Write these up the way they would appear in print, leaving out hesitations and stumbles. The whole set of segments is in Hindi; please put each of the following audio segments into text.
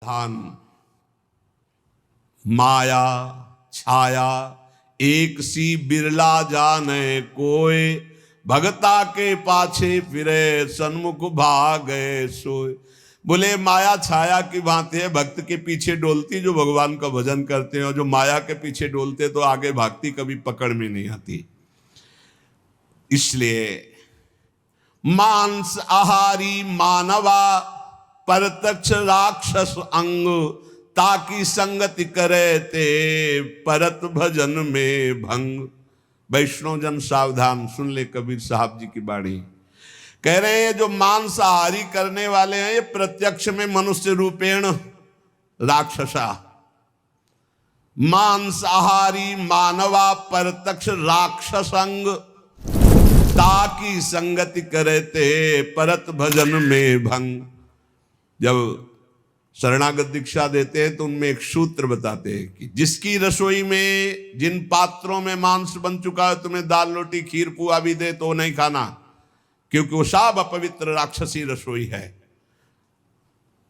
धान माया छाया एक सी बिरला जाने कोय, भगता के पाछे फिरे सन्मुख भागे सोए। बोले माया छाया की भांति है, भक्त के पीछे डोलती जो भगवान का भजन करते हैं, और जो माया के पीछे डोलते तो आगे भागती कभी पकड़ में नहीं आती। इसलिए मांस आहारी मानवा परतक्ष राक्षस अंग, ताकि संगति करे ते परत भजन में भंग। वैष्णव जन सावधान सुन ले कबीर साहब जी की बाणी। कह रहे हैं जो मांसाहारी करने वाले हैं ये प्रत्यक्ष में मनुष्य रूपेण राक्षसा। मांसाहारी मानवा परतक्ष राक्षसंग, ताकि संगति करे ते परत भजन में भंग। जब शरणागत दीक्षा देते हैं तो उनमें एक सूत्र बताते हैं कि जिसकी रसोई में जिन पात्रों में मांस बन चुका है, तुम्हें दाल रोटी खीर पुआ भी दे तो नहीं खाना, क्योंकि वो सब अपवित्र राक्षसी रसोई है।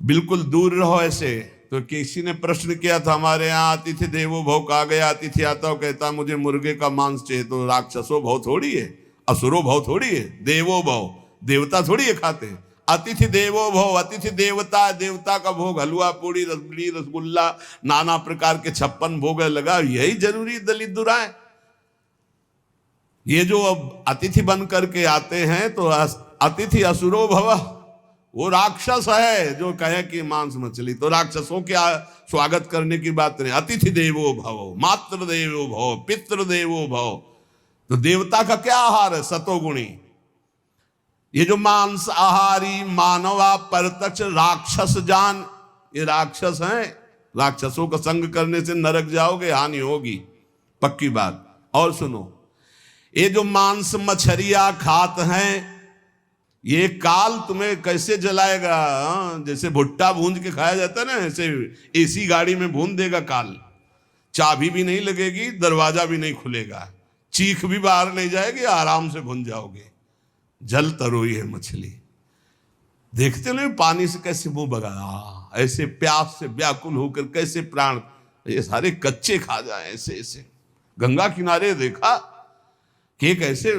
बिल्कुल दूर रहो ऐसे। तो किसी ने प्रश्न किया था हमारे यहाँ, अतिथि देवो भव कहा गया। अतिथि आता हो कहता मुझे मुर्गे का मांस चाहिए, तो राक्षसो भव थोड़ी है, असुरो भव थोड़ी है, देवो भव देवता थोड़ी है खाते। अतिथि देवो भव, अतिथि देवता, देवता का भोग हलवा पूड़ी रसगुल्ली रसगुल्ला नाना प्रकार के 56 भोग लगा, यही जरूरी दलित दुराए। ये जो अब अतिथि बन करके आते हैं तो अतिथि असुरो भव, वो राक्षस है जो कहे कि मांस मछली, तो राक्षसों के स्वागत करने की बात नहीं। अतिथि देवो भव, मातृ देवो भव, पितृ देवो भव, तो देवता का क्या आहार है? सतोगुणी। ये जो मांस आहारी मानवा परतक्ष राक्षस जान, ये राक्षस हैं। राक्षसों का संग करने से नरक जाओगे, हानि होगी, पक्की बात। और सुनो, ये जो मांस मछरिया खात हैं, ये काल तुम्हें कैसे जलाएगा? जैसे भुट्टा भूंज के खाया जाता है ना, ऐसे एसी गाड़ी में भून देगा काल। चाबी भी नहीं लगेगी, दरवाजा भी नहीं खुलेगा, चीख भी बाहर नहीं जाएगी, आराम से भून जाओगे। जल तरोई है मछली। देखते हो पानी से कैसे मुंह बगा, ऐसे प्यास से व्याकुल होकर कैसे प्राण, ये सारे कच्चे खा जाए ऐसे ऐसे। गंगा किनारे देखा कि एक ऐसे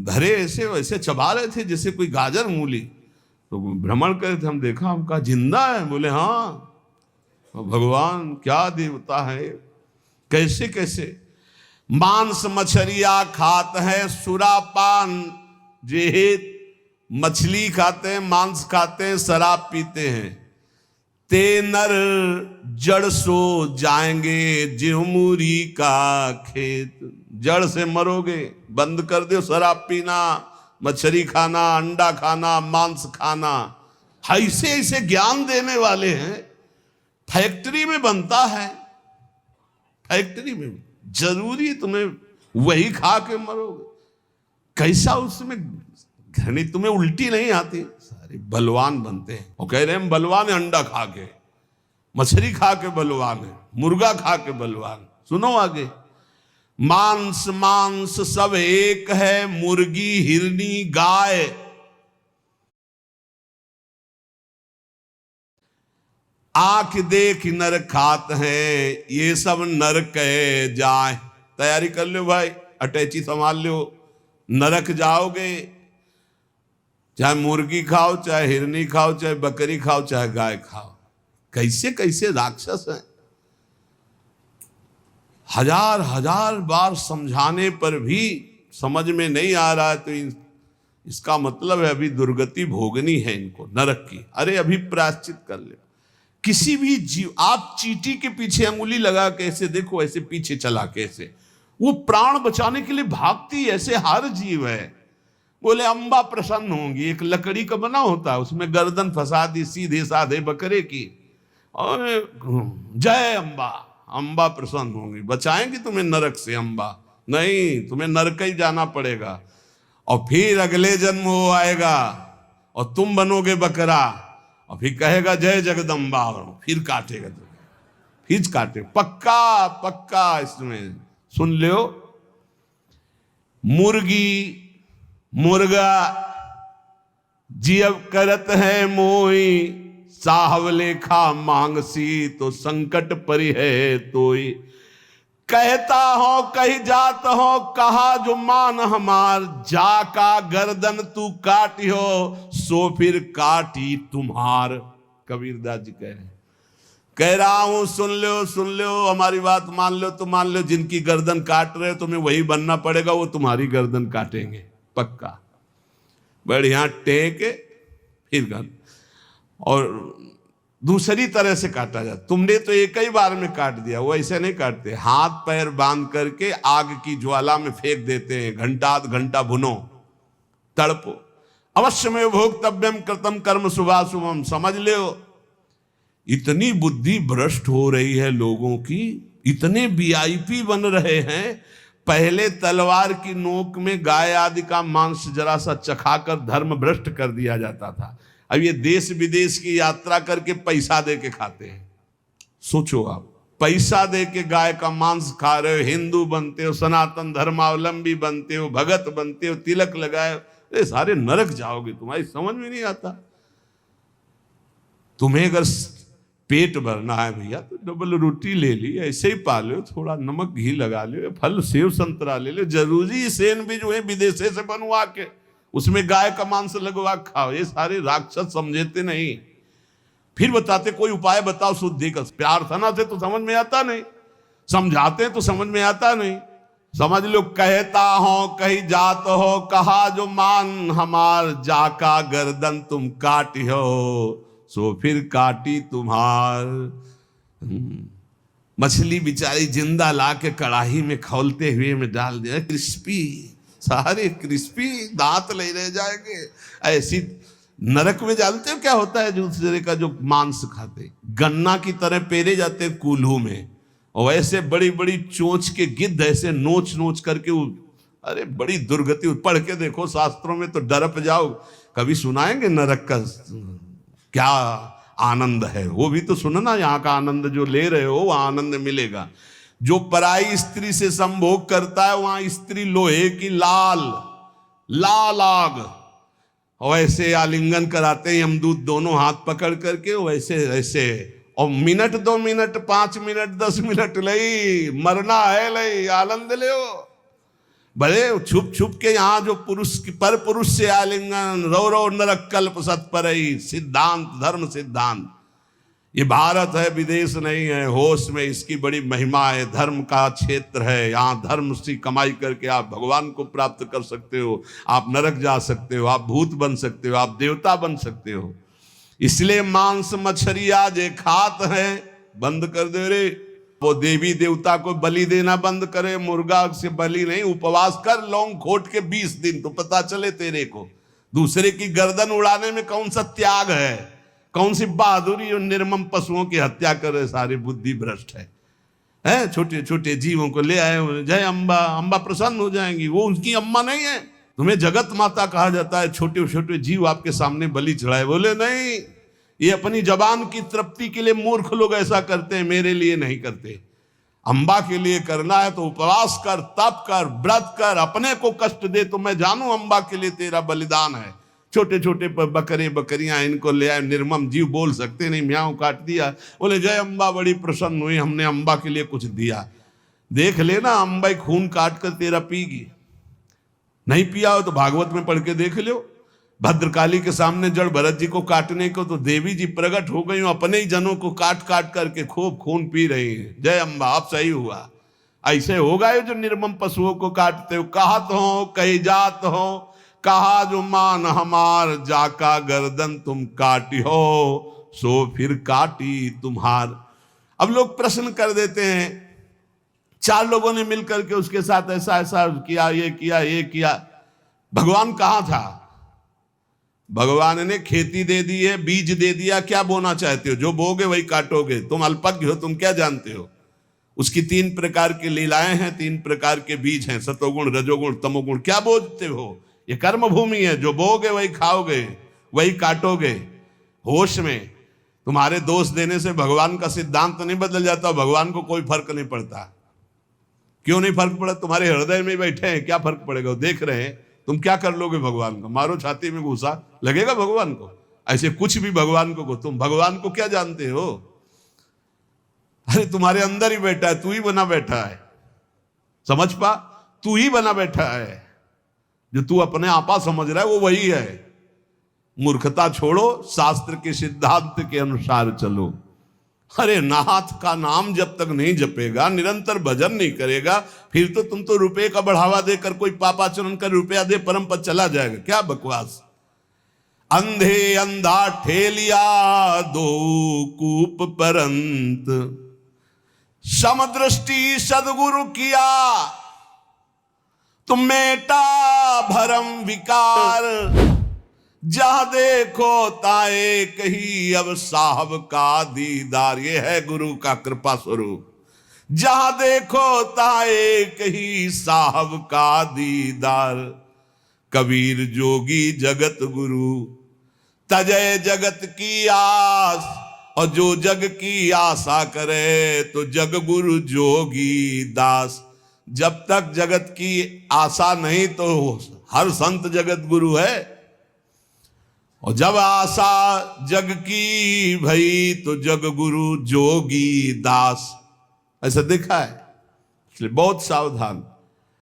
धरे ऐसे वैसे चबा रहे थे जैसे कोई गाजर मूली। तो भ्रमण करे थे, हम देखा, हम कहा जिंदा है? बोले हाँ, भगवान क्या देवता है। कैसे कैसे मांस मछरिया खात है, सुरापान जेहित, मछली खाते हैं, मांस खाते हैं, शराब पीते हैं। ते नर जड़ सो जाएंगे जिहमुरी का खेत, जड़ से मरोगे। बंद कर दो शराब पीना, मछली खाना, अंडा खाना, मांस खाना। ऐसे ऐसे ज्ञान देने वाले हैं। फैक्ट्री में बनता है, फैक्ट्री में जरूरी तुम्हें वही खा के मरोगे। कैसा उसमें घनी, तुम्हें उल्टी नहीं आती? सारे बलवान बनते हैं और कह रहे हैं बलवान है, अंडा खा के, मछली खा के बलवान है, मुर्गा खा के बलवान। सुनो आगे, मांस मांस सब एक है, मुर्गी हिरनी गाय। आंख देख नर खात है, ये सब नर कहे जाए। तैयारी कर लो भाई, अटैची संभाल लो, नरक जाओगे। चाहे मुर्गी खाओ, चाहे हिरनी खाओ, चाहे बकरी खाओ, चाहे गाय खाओ। कैसे कैसे राक्षस हैं। हजार हजार बार समझाने पर भी समझ में नहीं आ रहा है, तो इसका मतलब है अभी दुर्गति भोगनी है इनको नरक की। अरे अभी प्रायश्चित कर ले। किसी भी जीव, आप चींटी के पीछे अंगुली लगा के ऐसे देखो, ऐसे पीछे चला के ऐसे, वो प्राण बचाने के लिए भागती, ऐसे हर जीव है। बोले अम्बा प्रसन्न होंगी। एक लकड़ी का बना होता है, उसमें गर्दन फंसा दी सीधे साधे बकरे की, और जय अम्बा, अम्बा प्रसन्न होंगी, बचाएंगी तुम्हें नरक से अम्बा। नहीं, तुम्हें नरक ही जाना पड़ेगा। और फिर अगले जन्म वो आएगा और तुम बनोगे बकरा, और फिर कहेगा जय जगदम्बा, फिर काटेगा तुम्हें, फिर काटे। पक्का पक्का इसमें सुन लो। मुर्गी मुर्गा जियब करत है मोई, साहब लेखा मांगसी तो संकट परि है तोई। कहता हो कही जात हो कहा जो मान हमार, जाका गर्दन तू काटी हो सो फिर काटी तुम्हार। कबीरदास जी कह रहा हूं सुन लो हमारी बात मान लो तो मान लो, जिनकी गर्दन काट रहे हो तुम्हें वही बनना पड़ेगा, वो तुम्हारी गर्दन काटेंगे पक्का। बढ़िया टेके फिर गर्दन, और दूसरी तरह से काटा जाता। तुमने तो एक ही बार में काट दिया, वो ऐसे नहीं काटते, हाथ पैर बांध करके आग की ज्वाला में फेंक देते हैं, घंटा आध घंटा भुनो तड़पो। अवश्य में भोक्तव्यम कृतम कर्म शुभाशुभम। समझ लो इतनी बुद्धि भ्रष्ट हो रही है लोगों की, इतने वीआईपी बन रहे हैं। पहले तलवार की नोक में गाय आदि का मांस जरा सा चखाकर धर्म भ्रष्ट कर दिया जाता था, अब ये देश विदेश की यात्रा करके पैसा दे के खाते हैं। सोचो आप, पैसा दे के गाय का मांस खा रहे हो, हिंदू बनते हो, सनातन धर्मावलंबी बनते हो, भगत बनते हो, तिलक लगाए, ये सारे नरक जाओगे, तुम्हारी समझ में नहीं आता। तुम्हें अगर पेट भरना है भैया तो डबल रोटी ले ली, ऐसे ही पा लो, थोड़ा नमक घी लगा लो, फल सेव संतरा ले लो, जरूरी सैंडविच हुए विदेशे से बनवा के उसमें गाय का मांस लगवा खाओ। ये सारे राक्षस समझते नहीं, फिर बताते कोई उपाय बताओ शुद्धि का। प्रार्थना से तो समझ में आता नहीं, समझाते तो समझ में आता नहीं। समझ लो कहता हो कही जात हो कहा जो मान हमार, जाका गर्दन तुम काटी हो सो फिर काटी तुम्हार। मछली बेचारी जिंदा ला के कड़ाही में खौलते हुए में डाल दिया, क्रिस्पी, सारे क्रिस्पी, दांत ले रह जाएंगे। ऐसी नरक में जानते हो क्या होता है दूसरे का जो मांस खाते, गन्ना की तरह पेरे जाते हैं कूल्हू में, और ऐसे बड़ी बड़ी चोंच के गिद्ध ऐसे नोच नोच करके, अरे बड़ी दुर्गति। पढ़ के देखो शास्त्रों में तो डरप जाओ। कभी सुनाएंगे नरक का क्या आनंद है, वो भी तो सुनना। यहाँ का आनंद जो ले रहे हो वो आनंद मिलेगा। जो पराई स्त्री से संभोग करता है वहां स्त्री लोहे की लाल लाल आग, और ऐसे आलिंगन कराते हैं यमदूत दोनों हाथ पकड़ करके, वैसे ऐसे, और मिनट 2 मिनट 5 मिनट 10 मिनट लई मरना है, लई आनंद ले। भले छुप छुप के यहाँ जो पुरुष पर पुरुष से आलिंगन, रो रो नरक कल्प सत्परई, सिद्धांत धर्म सिद्धांत। ये भारत है, विदेश नहीं है, होश में इसकी बड़ी महिमा है। धर्म का क्षेत्र है, यहाँ धर्म से कमाई करके आप भगवान को प्राप्त कर सकते हो, आप नरक जा सकते हो, आप भूत बन सकते हो, आप देवता बन सकते हो। इसलिए मांस मछली आज खात है, बंद कर दे रे। वो देवी देवता को बलि देना बंद करे, मुर्गा से बलि नहीं, उपवास कर लौंग खोट के 20 दिन, तो पता चले तेरे को दूसरे की गर्दन उड़ाने में कौन सा त्याग है, कौन सी बहादुरी। और निर्मम पशुओं की हत्या करे, सारी बुद्धि भ्रष्ट है। छोटे छोटे जीवों को ले आए, जय अम्बा, अम्बा प्रसन्न हो जाएंगी। वो उनकी अम्मा नहीं है, तुम्हें जगत माता कहा जाता है। छोटे छोटे जीव आपके सामने बलि चढ़ाए, बोले नहीं, ये अपनी जबान की तृप्ति के लिए मूर्ख लोग ऐसा करते हैं, मेरे लिए नहीं करते। अम्बा के लिए करना है तो उपवास कर, तप कर, व्रत कर, अपने को कष्ट दे तो मैं जानू अम्बा के लिए तेरा बलिदान है। छोटे छोटे बकरे बकरियां इनको ले आए, निर्मम जीव बोल सकते नहीं, म्याऊं काट दिया, बोले जय अम्बा बड़ी प्रसन्न हुई, हमने अम्बा के लिए कुछ दिया। देख लेना अम्बा खून काट कर तेरा पीगी, नहीं पिया हो तो भागवत में पढ़ के देख लो। भद्रकाली के सामने जड़ भरत जी को काटने को तो देवी जी प्रकट हो गई, अपने ही जनों को काट काट करके खूब खून पी रही है। जय अम्बा, अब सही हुआ। ऐसे होगा ये जो निर्मम पशुओं को काटते हो। कहत हो कही जात हो कहा जो मान हमार, जाका गर्दन तुम काटी हो सो फिर काटी तुम्हार। अब लोग प्रश्न कर देते हैं, 4 लोगों ने मिलकर के उसके साथ ऐसा ऐसा किया, ये किया, ये किया, भगवान कहाँ था? भगवान ने खेती दे दी है, बीज दे दिया, क्या बोना चाहते हो? जो बोगे वही काटोगे। तुम अल्पज्ञ हो, तुम क्या जानते हो? उसकी 3 प्रकार की लीलाएं हैं, 3 प्रकार के बीज हैं, सतोगुण रजोगुण तमोगुण। क्या बोझते हो? ये कर्म भूमि है, जो बोगे वही खाओगे, वही काटोगे। होश में तुम्हारे दोष देने से भगवान का सिद्धांत नहीं बदल जाता, भगवान को कोई फर्क नहीं पड़ता। क्यों नहीं फर्क पड़ा? तुम्हारे हृदय में बैठे हैं, क्या फर्क पड़ेगा? देख रहे हैं, तुम क्या कर लोगे भगवान को? मारो छाती में घुसा, लगेगा भगवान को? ऐसे कुछ भी भगवान को तुम भगवान को क्या जानते हो? अरे तुम्हारे अंदर ही बैठा है, तू ही बना बैठा है। समझ पा, तू ही बना बैठा है। जो तू अपने आपा समझ रहा है वो वही है। मूर्खता छोड़ो, शास्त्र के सिद्धांत के अनुसार चलो। अरे नाथ का नाम जब तक नहीं जपेगा, निरंतर भजन नहीं करेगा, फिर तो तुम तो रुपए का बढ़ावा देकर कोई पापाचरण कर रुपया दे परम पद चला जाएगा। क्या बकवास। अंधे अंधा ठेलिया दो कूप परंत, समदृष्टि सदगुरु किया तुम मेटा भरम विकार। जहां देखो ताए कही अब साहब का दीदार। ये है गुरु का कृपा स्वरूप। जहां देखो ताए कही साहब का दीदार। कबीर जोगी जगत गुरु तजय जगत की आस। और जो जग की आशा करे तो जग गुरु जोगी दास। जब तक जगत की आशा नहीं तो हर संत जगत गुरु है, और जब आशा जग की भई तो जग गुरु जोगी दास। ऐसा देखा है, इसलिए बहुत सावधान।